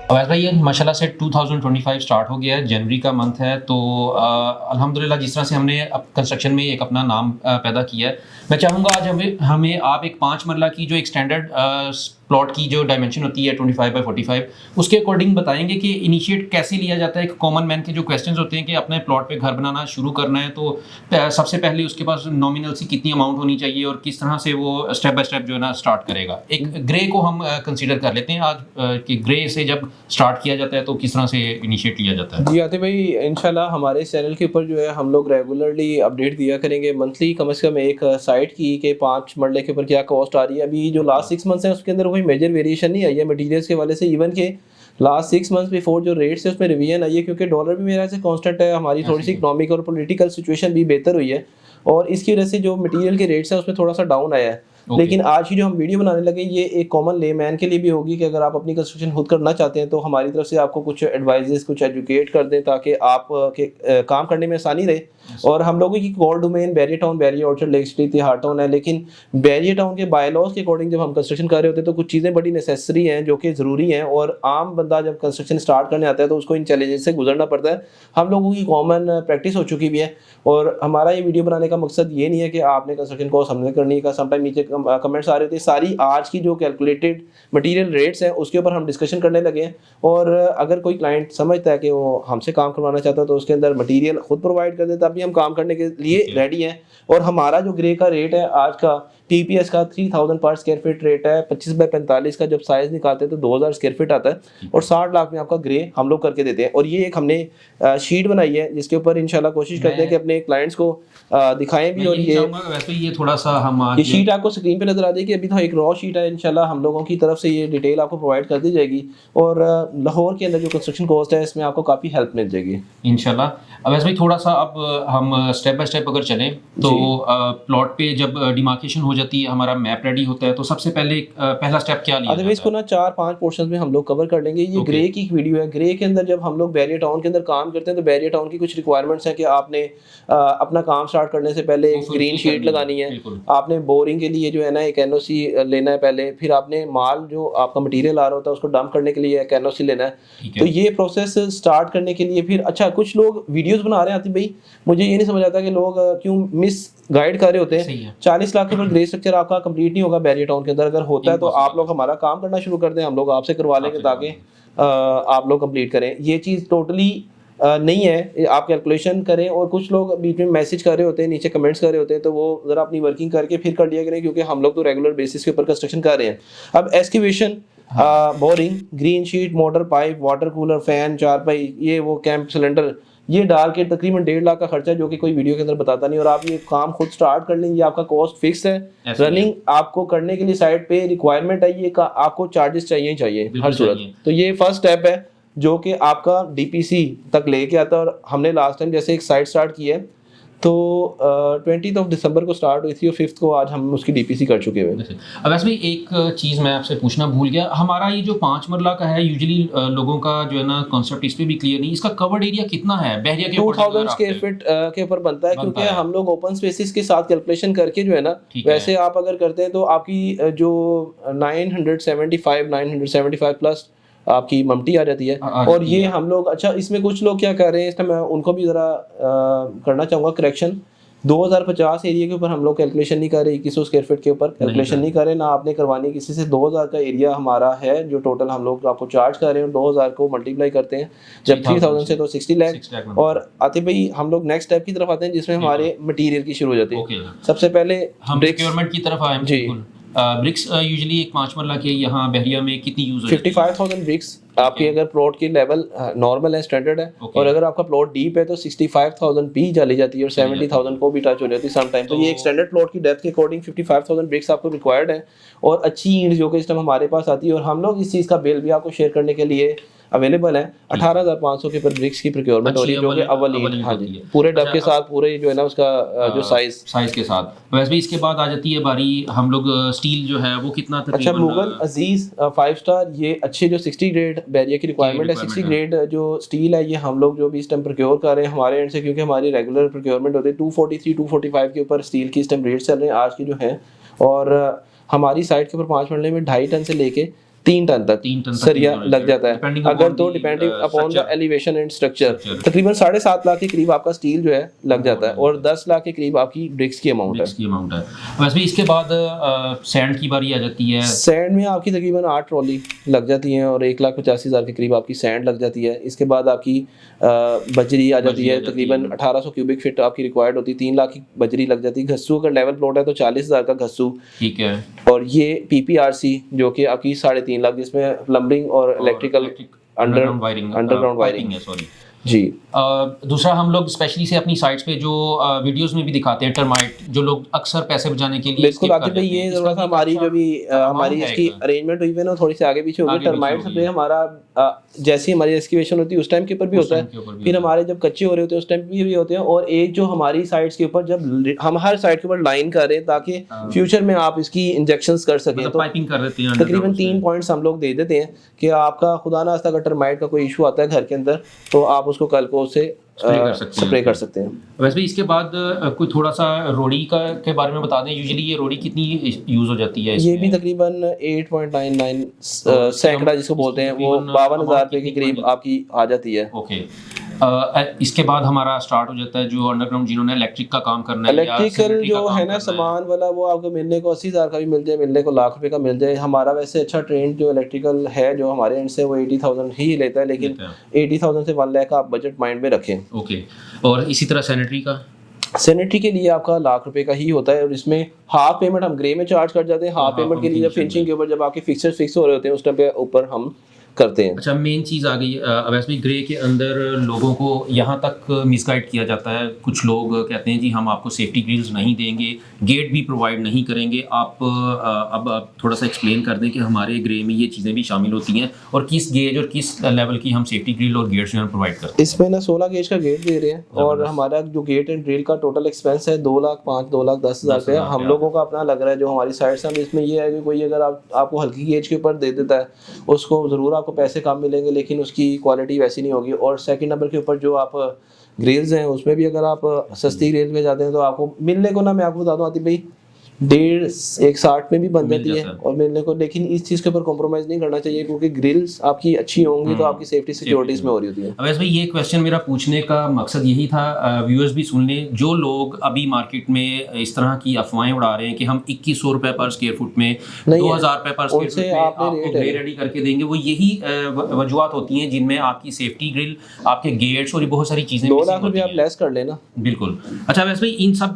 अवैस भाई, ये माशाल्लाह से 2025 स्टार्ट हो गया है, जनवरी का मंथ है। तो अल्हम्दुलिल्लाह जिस तरह से हमने अब कंस्ट्रक्शन में एक अपना नाम पैदा किया है, मैं चाहूँगा आज हमें हमें आप एक 5 मरला की जो एक स्टैंडर्ड प्लॉट की जो डायमेंशन होती है 25 बाय 45, उसके अकॉर्डिंग बताएंगे कि इनिशिएट कैसे लिया जाता है। एक कॉमन मैन के जो क्वेश्चंस होते हैं कि अपने प्लॉट पे घर बनाना शुरू करना है, तो सबसे पहले उसके पास नॉमिनल सी कितनी अमाउंट होनी चाहिए और किस तरह से वो स्टेप बाय स्टेप जो है ना स्टार्ट करेगा। एक ग्रे को हम कंसीडर कर लेते हैं आज, कि ग्रे से जब स्टार्ट किया जाता है तो किस तरह से इनिशिएट लिया जाता है। जी आतिफ भाई, इंशाल्लाह हमारे इस चैनल के ऊपर जो है हम लोग रेगुलरली अपडेट दिया करेंगे मंथली, कम से कम एक साइट की कि 5 मरले के ऊपर क्या कॉस्ट आ रही है। अभी जो लास्ट 6 मंथ्स है उसके अंदर कोई मेजर वेरिएशन नहीं आई है मटीरियल्स के हवाले से। इवन के लास्ट 6 मंथ्स बिफोर जो रेट्स है उसमें रिवीजन आई है, क्योंकि डॉलर भी मेरा से कांस्टेंट है, हमारी थोड़ी सी इकोनॉमिक और पॉलिटिकल सिचुएशन भी बेहतर हुई है और इसकी वजह से जो मटीरियल के रेट्स है उसमें थोड़ा सा डाउन आया है। लेकिन आज की जो हम वीडियो बनाने लगे ये एक कॉमन लेमैन के लिए भी होगी कि अगर आप अपनी कंस्ट्रक्शन खुद करना चाहते हैं तो हमारी तरफ से आपको कुछ एडवाइजेस, कुछ एजुकेट कर दें ताकि आप के काम करने में आसानी रहे। और हम लोगों की core domain barrier town, barrier orchard, lake city, Tihar town है, लेकिन बैरियर टाउन के बाय लॉज के अकॉर्डिंग जब हम कंस्ट्रक्शन कर रहे होते हैं तो कुछ चीज़ें बड़ी नेसेसरी हैं जो कि ज़रूरी हैं, और आम बंदा जब कंस्ट्रक्शन स्टार्ट करने आता है तो उसको इन चैलेंजेस से गुजरना पड़ता है। हम लोगों की कॉमन प्रैक्टिस हो चुकी भी है और हमारा ये वीडियो बनाने का मकसद ये नहीं है कि आपने कंस्ट्रक्शन को समझने करनी का। समटाइम नीचे कमेंट्स आ रहे थे, सारी आज की जो कैलकुलेटेड मटेरियल रेट्स हैं उसके ऊपर हम डिस्कशन करने लगे हैं। और अगर कोई क्लाइंट समझता है कि वो हमसे काम करवाना चाहता है तो उसके अंदर मटेरियल खुद प्रोवाइड कर दे, तब भी हम काम करने के लिए रेडी हैं। और हमारा जो ग्रे का रेट है आज का टीपीएस का 3000 पर स्क्वायर फीट रेट है। 25 बाय 45 का जब साइज निकालते हैं तो 2000 स्क्वायर फीट आता है और 60 लाख में आपका ग्रे हम लोग करके देते हैं। और ये एक हमने शीट बनाई है जिसके ऊपर इंशाल्लाह कोशिश करते हैं कि अपने क्लाइंट्स को दिखाएं भी। और ये थोड़ा सा हम ये शीट आपको स्क्रीन पे नजर आ जाएगी, अभी तो एक रॉ शीट है, इंशाल्लाह हम लोगों की तरफ से ये डिटेल आपको प्रोवाइड कर दी जाएगी और लाहौर के अंदर जो कंस्ट्रक्शन कॉस्ट है इसमें आपको काफ़ी हेल्प मिल जाएगी इंशाल्लाह। अवैस भाई, थोड़ा सा अब हम स्टेप बाय स्टेप अगर चलें तो प्लॉट पे जब डिमार्केशन हो जाती है, हमारा मैप रेडी होता है, तो सबसे पहले पहला स्टेप क्या लिया जाता है? इसको ना 4-5 पोर्शंस में हम लोग कवर कर लेंगे। ये ग्रे की एक वीडियो है। ग्रे के अंदर जब हम लोग बैरियर टाउन के अंदर काम करते हैं तो बैरियर टाउन की कुछ रिक्वायरमेंट्स हैं कि आपने अपना काम स्टार्ट करने से पहले एक ग्रीन शीट लगानी है, आपने बोरिंग के लिए जो है ना एक एनओसी लेना है पहले, फिर आपने माल जो आपका मटेरियल आ रहा होता है उसको डंप करने के लिए एक एनओसी लेना है। तो ये प्रोसेस स्टार्ट करने के लिए फिर अच्छा कुछ लोग वीडियोस बना रहे हैं आती भाई, मुझे ये नहीं समझ आता कि लोग क्यों मिस गाइड कर रहे होते हैं। 40 लाख के ऊपर ग्रे स्ट्रक्चर आपका कंप्लीट नहीं होगा बैरियर टाउन के अंदर। अगर होता है तो आप लोग हमारा काम करना शुरू कर दें, हम लोग आपसे करवा लेंगे ताकि आप लोग कंप्लीट करें। ये चीज़ टोटली नहीं है, आप कैलकुलेशन करें। और कुछ लोग बीच में मैसेज कर रहे होते हैं, नीचे कमेंट्स कर रहे होते हैं, तो वो ज़रा अपनी वर्किंग करके फिर कर लिया करें, क्योंकि हम लोग तो रेगुलर बेसिस के ऊपर कंस्ट्रक्शन कर रहे हैं। अब excavation, boring, green sheet, motor pipe, water cooler, fan, चारपाई, ये वो कैंप सिलेंडर, ये डाल के तकरीबन 1.5 लाख का खर्चा है जो कि कोई वीडियो के अंदर बताता नहीं। और आप ये काम खुद स्टार्ट कर लेंगे, आपका कॉस्ट फिक्स है। रनिंग आपको करने के लिए साइट पे रिक्वायरमेंट है, ये आपको चार्जेस चाहिए ही चाहिए हर सूरत। तो ये फर्स्ट स्टेप है जो कि आपका डीपीसी तक लेके आता है। और हमने लास्ट टाइम जैसे एक साइट स्टार्ट की है तो 20 दिसंबर को स्टार्ट हुई थी और 5 को आज हम उसकी डीपीसी कर चुके हैं। अब वैसे भी एक चीज़ मैं आपसे पूछना भूल गया, हमारा ये जो 5 मरला का है, यूजुअली लोगों का जो है ना कॉन्सेप्ट इस पे भी क्लियर नहीं, इसका कवर्ड एरिया कितना है बहरिया के? 2000 स्क्वायर फीट के ऊपर बनता है, क्योंकि हम लोग ओपन स्पेसिस के साथ कैलकुलेशन करके जो है ना, वैसे आप अगर करते हैं तो आपकी जो 975 प्लस आपकी ममटी आ जाती है। और ये हम लोग अच्छा इसमें कुछ लोग क्या कर रहे हैं, इस टाइम मैं उनको भी ज़रा करना चाहूँगा करेक्शन। 2050 एरिया के ऊपर हम लोग कैलकुलेशन नहीं कर रहे, 2100 स्क्वायर फीट के ऊपर कैलकुलेशन नहीं कर रहे ना, आपने करवानी किसी से। 2000 का एरिया हमारा है जो टोटल हम लोग आपको चार्ज कर रहे हैं, 2000 को मल्टीप्लाई करते हैं जब 3000 से तो 60 लाख। और आते भाई हम लोग नेक्स्ट स्टेप की तरफ आते हैं जिसमें हमारे मटीरियल की शुरू हो जाती है। सबसे पहले हम प्रोक्योरमेंट की तरफ आए जी। ब्रिक्स यूजुअली एक 5 मरला के यहाँ बहरिया में कितनी यूज होती है? 55,000 ब्रिक्स आपकी अगर प्लॉट की लेवल नॉर्मल है, स्टैंडर्ड है, और अगर आपका प्लॉट डीप है तो 65,000 पी चली जाती है और 70,000 को भी टच हो जाती है सम टाइम। तो ये एक स्टैंडर्ड प्लॉट की डेप्थ के अकॉर्डिंग 55,000 ब्रिक्स आपको रिक्वायर्ड है। और अच्छी ईंट जो कि इस टाइम हमारे पास आती है, और हम लोग इस चीज़ का बिल भी आपको शेयर करने के लिए अवेलेबल है। 18,500 के पर ब्रिक्स की प्रोक्योरमेंट हो रही है जो कि अव्वल ईंट, हाँ जी, पूरे डब के साथ, पूरे जो है ना उसका जो साइज के साथ। वैसे भी इसके बाद आ जाती है बारी हम लोग स्टील जो है वो कितना अच्छा, मुगल अजीज 5 स्टार, ये अच्छे जो 60 ग्रेड बैरियर की रिक्वायरमेंट है। 60 ग्रेड जो स्टील है ये हम लोग जो भी इस टाइम प्रोक्योर कर रहे हैं हमारे एंड से, क्योंकि हमारी रेगुलर प्रोक्योरमेंट होती है। 243 245 के ऊपर स्टील की इस टाइम रेट चल रहे हैं आज की जो है। और हमारी साइट के ऊपर 5 मरले में 2.5 टन से लेके 3 टन तक 3 टन तक सरिया की लग जाता है। Depending अगर upon तो the, depending upon the structure. Elevation and structure Structure. तकरीबन 7.5 लाख के करीब आपका स्टील जो है लग जाता है हो और 10 लाख के करीब आपकी ब्रिक्स की अमाउंट है। ब्रिक्स की अमाउंट है। वैसे भी इसके बाद सैंड की बारी आ जाती है। सैंड में आपकी तकरीबन 8 ट्रॉली लग जाती हैं और 1,85,000 के करीब आपकी सैंड लग जाती है। इसके बाद आपकी बजरी आ जाती है, तकरीबन 1800 क्यूबिक फीट आपकी रिक्वायर्ड होती है। 3 लाख की बजरी लग जाती है। घस्सू अगर लेवल प्लॉट है तो 40,000 का घस्सू, ठीक है। और ये पीपीआरसी जो कि आपकी 3.5 लाख, जिसमें प्लम्बिंग और इलेक्ट्रिकल अंडरग्राउंड वायरिंग है, सॉरी जी। दूसरा हम लोग स्पेशली से अपनी साइट्स पे जो वीडियोस में भी दिखाते हैं टर्माइट, जो लोग अक्सर पैसे बचाने के लिए बिल्कुल आगे भाई ये थोड़ा सा हमारी जो भी हमारी इसकी अरेंजमेंट हुई है ना थोड़ी सी आगे पीछे होगी। टर्माइट स्प्रे हमारा जैसी हमारी एक्सकेवेशन होती है उस टाइम के ऊपर भी होता है, फिर हमारे जब कच्चे हो रहे होते हैं उस टाइम भी होते हैं, और एक जो हमारी साइट्स के ऊपर जब हम हर साइट के ऊपर लाइन कर रहे हैं ताकि फ्यूचर में आप इसकी इंजेक्शंस कर सकें, तो पाइपिंग कर देते हैं। तकरीबन 3 पॉइंट्स हम लोग दे देते हैं कि आपका खुदा ना खास्ता अगर टर्माइट का कोई इशू आता है घर के अंदर तो आप उसको कल को उससे स्प्रे कर सकते हैं। वैसे भी इसके बाद कोई थोड़ा सा रोड़ी के बारे में बता दें। यूजुअली ये रोड़ी कितनी यूज हो जाती है? ये भी तकरीबन 8.99 सैकड़ा जिसको बोलते हैं, वो 52,000 रुपये के करीब आपकी आ जाती है। ओके। इसके बाद हमारा स्टार्ट हो जाता है जो अंडरग्राउंड जिन्होंने इलेक्ट्रिक का काम करना है, इलेक्ट्रिकल जो है ना सामान वाला, वो आपको मिलने को 80,000 का भी मिल जाए, मिलने को ₹1,00,000 का मिल जाए। हमारा वैसे अच्छा ट्रेंड जो इलेक्ट्रिकल है जो हमारे एंड से वो 80,000 ही लेता है, लेकिन 80,000 से 1,00,000 का आप बजट माइंड में रखें। ओके। और इसी तरह सैनिटरी का, सैनिटरी के लिए आपका ₹1,00,000 का ही होता है, और इसमें हाफ पेमेंट हम ग्रे में चार्ज कर जाते हैं। हाफ पेमेंट के लिए जब फिनिशिंग के ऊपर जब आपके फिक्सर्स फिक्स हो रहे होते हैं उस टाइम पे ऊपर हम करते हैं। अच्छा, मेन चीज़ आ गई। वैसे भी ग्रे के अंदर लोगों को यहाँ तक मिसगाइड किया जाता है। कुछ लोग कहते हैं जी हम आपको सेफ्टी ग्रिल्स नहीं देंगे, गेट भी प्रोवाइड नहीं करेंगे। आप अब आप थोड़ा सा एक्सप्लेन कर दें कि हमारे ग्रे में ये चीज़ें भी शामिल होती हैं और किस गेज और किस लेवल की हम सेफ्टी ग्रिल और गेट्स जो प्रोवाइड करते हैं। इसमें ना 16 गेज का गेट दे रहे हैं, और हमारा जो गेट एंड ग्रिल का टोटल एक्सपेंस है 2,05,2,10,000 रुपये हम लोगों का अपना लग रहा है जो हमारी साइड से। हम इसमें ये है कि कोई अगर आपको हल्की गेज के ऊपर दे देता है उसको ज़रूर आपको पैसे कम मिलेंगे, लेकिन उसकी क्वालिटी वैसी नहीं होगी। और सेकंड नंबर के ऊपर जो आप ग्रिल्स हैं उसमें भी अगर आप सस्ती ग्रिल में जाते हैं तो आपको मिलने को ना, मैं आपको बता दूं आतिफ भाई, 1.60 में भी बन जाती है और मिलने को। लेकिन इस चीज़ के ऊपर कॉम्प्रोमाइज़ नहीं करना चाहिए क्योंकि ग्रिल्स आपकी अच्छी होंगी तो आपकी सेफ्टी सिक्योरिटीज में हो रही होती है। वैसे भाई ये क्वेश्चन मेरा पूछने का मकसद यही था, व्यूअर्स भी सुन लें, जो लोग अभी मार्केट में इस तरह की अफवाहें उड़ा रहे हैं कि हम 2100 रुपये पर स्क्वायर फुट में, 2,000 रुपये पर स्क्वायर फुट में आपको ग्रे रेडी करके देंगे, वो यही वजूहत होती हैं जिनमें आपकी सेफ्टी ग्रिल, आपके गेट्स और बहुत सारी चीज़ें 2,00,000 रुपये आप लेस कर लेना। बिल्कुल। अच्छा, वैसे भाई इन सब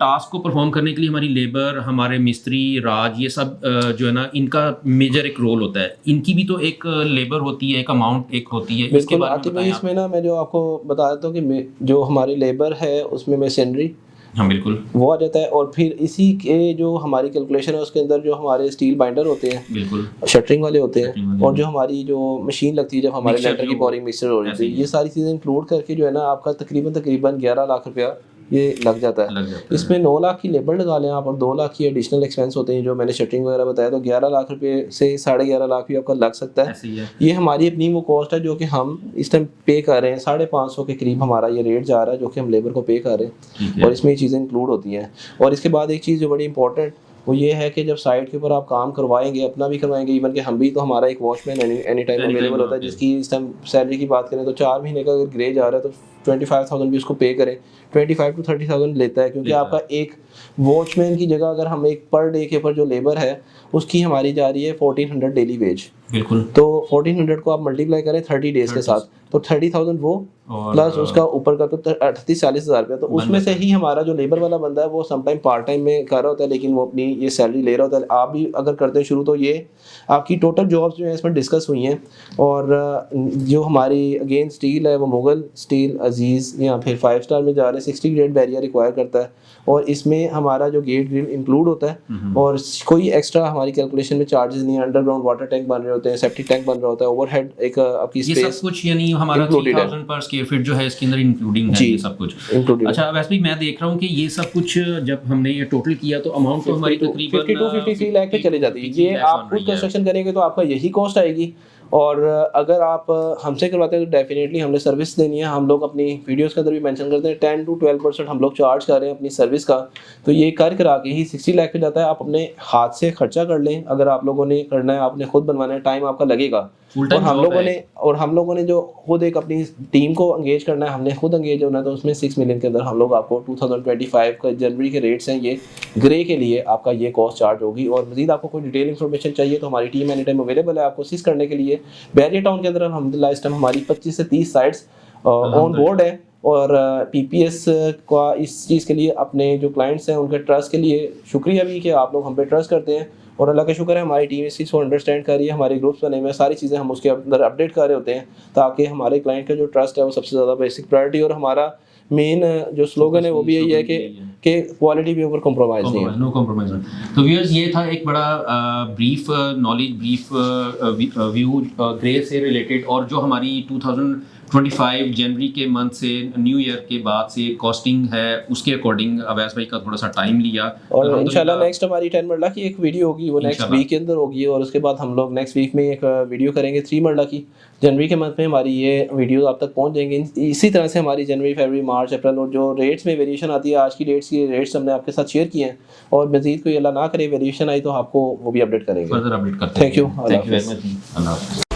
टास्क को परफॉर्म करने के लिए हमारी लेबर, हमारे मिस्त्री, राज, ये सब जो है ना, इनका मेजर एक रोल होता है। इनकी भी तो एक लेबर होती है, एक अमाउंट एक होती है। इसके बारे में इसमें ना मैं जो आपको बता देता हूँ कि जो हमारी लेबर है उसमें मशीनरी, हाँ बिल्कुल, वो आ जाता है। और फिर इसी के जो हमारी कैलकुलेशन है उसके अंदर जो हमारे स्टील बाइंडर होते हैं, बिल्कुल शटरिंग वाले होते हैं, और जो हमारी जो मशीन लगती है जब हमारे लेंटर की बोरिंग मिक्सर हो रही है, ये सारी चीज़ें इंक्लूड करके जो है ना आपका तकरीबन 11 लाख रुपया ये लग जाता है। इसमें 9 लाख की लेबर लगा लें आप और 2 लाख की एडिशनल एक्सपेंस होते हैं जो मैंने शटरिंग वगैरह बताया, तो 11 लाख रुपए से 11.5 लाख भी आपका लग सकता है। ये हमारी अपनी वो कॉस्ट है जो कि हम इस टाइम पे कर रहे हैं। 550 के करीब हमारा ये रेट जा रहा है जो कि हम लेबर को पे कर रहे हैं, और इसमें ये चीज़ें इंक्लूड होती हैं। और इसके बाद एक चीज़ जो बड़ी इंपॉर्टेंट वो ये है कि जब साइट के ऊपर आप काम करवाएंगे, अपना भी करवाएंगे, इवन कि हम भी, तो हमारा एक वॉचमैन एनी टाइम अवेलेबल होता है जिसकी इस टाइम सैलरी की बात करें तो 4 महीने का अगर ग्रे जा रहा है तो 25,000 भी उसको पे करें। 25 to 30,000 लेता है क्योंकि आपका एक वॉचमैन की जगह अगर हम एक पर डे के ऊपर जो लेबर है उसकी हमारी जा रही है 1400 डेली वेज। बिल्कुल, तो 1400 को आप मल्टीप्लाई करें 30 डेज के साथ तो 30,000 वो प्लस उसका ऊपर का तो 38-40,000 रुपया। तो उसमें से ही हमारा जो लेबर वाला बंदा है वो समटाइम पार्ट टाइम में कर रहा होता है लेकिन वो अपनी ये सैलरी ले रहा होता है। आप भी अगर करते हैं शुरू तो ये आपकी टोटल जॉब्स जो है इसमें डिस्कस हुई हैं। और जो हमारी अगेन स्टील है वो मुगल स्टील, अजीज़ या फिर 5 स्टार में जा रहे हैं, 60 ग्रेड बैरियर रिक्वायर करता है, और इसमें हमारा जो गेट ग्रिल इंक्लूड होता है और कोई एक्स्ट्रा हमारी कैलकुलेशन में चार्जेस नहीं है। अंडरग्राउंड वाटर टैंक बन रहे होते हैं, सेप्टिक टैंक बन रहा होता है, ओवरहेड एक आपकी स्पेस, ये सब कुछ यानी हमारा 3,000 पर स्क्वायर फीट जो है इसके अंदर इंक्लूडिंग है, ये सब कुछ इंक्लूडिंग। अच्छा, वैसे भी मैं देख रहा हूँ कि ये सब कुछ जब हमने ये टोटल किया तो अमाउंट तो हमारी तकरीबन 52-53 लाख पे चली जाती है। ये आप खुद कंस्ट्रक्शन करेंगे तो आपका यही कॉस्ट आएगी, और अगर आप हमसे करवाते हैं तो डेफिनेटली हमने सर्विस देनी है। हम लोग अपनी वीडियोस के अंदर भी मेंशन करते हैं 10 to 12% हम लोग चार्ज कर रहे हैं अपनी सर्विस का, तो ये कर करा के ही 60 लाख पे जाता है। आप अपने हाथ से खर्चा कर लें, अगर आप लोगों ने करना है, आपने खुद बनवाना है, टाइम आपका लगेगा। फुल और टाइम हम जॉब लोगों है। ने जो खुद एक अपनी टीम को एंगेज करना है, हमने खुद एंगेज होना है, तो उसमें 6 मिलियन के अंदर हम लोग आपको 2025 का जनवरी के रेट्स हैं ये, ग्रे के लिए आपका ये कॉस्ट चार्ज होगी। और मजीद आपको कोई डिटेल इन्फॉर्मेशन चाहिए तो हमारी टीम एनी टाइम अवेलेबल है आपको असिस्ट करने के लिए। बैरियर टाउन के अंदर अल्हम्दुलिल्लाह इस टाइम हमारी 25 से 30 साइट्स ऑन बोर्ड है। और पीपीएस का इस चीज़ के लिए अपने जो क्लाइंट्स हैं उनके ट्रस्ट के लिए शुक्रिया भी कि आप लोग हम पे ट्रस्ट करते हैं। और अल्लाह का शुक्र है हमारी टीम इस चीज़ को अंडरस्टैंड कर रही है, हमारे ग्रुप्स बने हुए हैं, सारी चीज़ें हम उसके अंदर अपडेट कर रहे होते हैं ताकि हमारे क्लाइंट का जो ट्रस्ट है वो सबसे ज़्यादा बेसिक प्रायोरिटी। और हमारा मेन जो स्लोगन है वो भी यही है कि क्वालिटी भी ऊपर कॉम्प्रोमाइज़ नहीं है। No compromise. तो व्यूअर्स, ये था एक बड़ा brief knowledge, brief view grey से रिलेटेड, और जो हमारी 2025 जनवरी के मंथ से न्यू ईयर के बाद से कॉस्टिंग है उसके अकॉर्डिंग अवैस भाई का थोड़ा सा टाइम लिया। और इंशाल्लाह नेक्स्ट हमारी 10 मरला की एक वीडियो होगी, वो नेक्स्ट इंशाल्लाह। वीक के अंदर होगी। और उसके बाद हम लोग नेक्स्ट वीक में एक वीडियो करेंगे 3 मरला की। जनवरी के मंथ में हमारी ये वीडियो आप तक पहुंच जाएंगे। इसी तरह से हमारी जनवरी, फरवरी, मार्च, अप्रैल और जो रेट्स में वेरिएशन आती है, आज की डेट्स की रेट्स हमने आपके साथ शेयर किए हैं। और मजीद कोई अल्लाह ना करे वेरिएशन आई तो आपको वो भी अपडेट करेंगे। फर्दर अपडेट करते हैं। Thank you. Thank you very much. अल्लाह हाफ़िज़।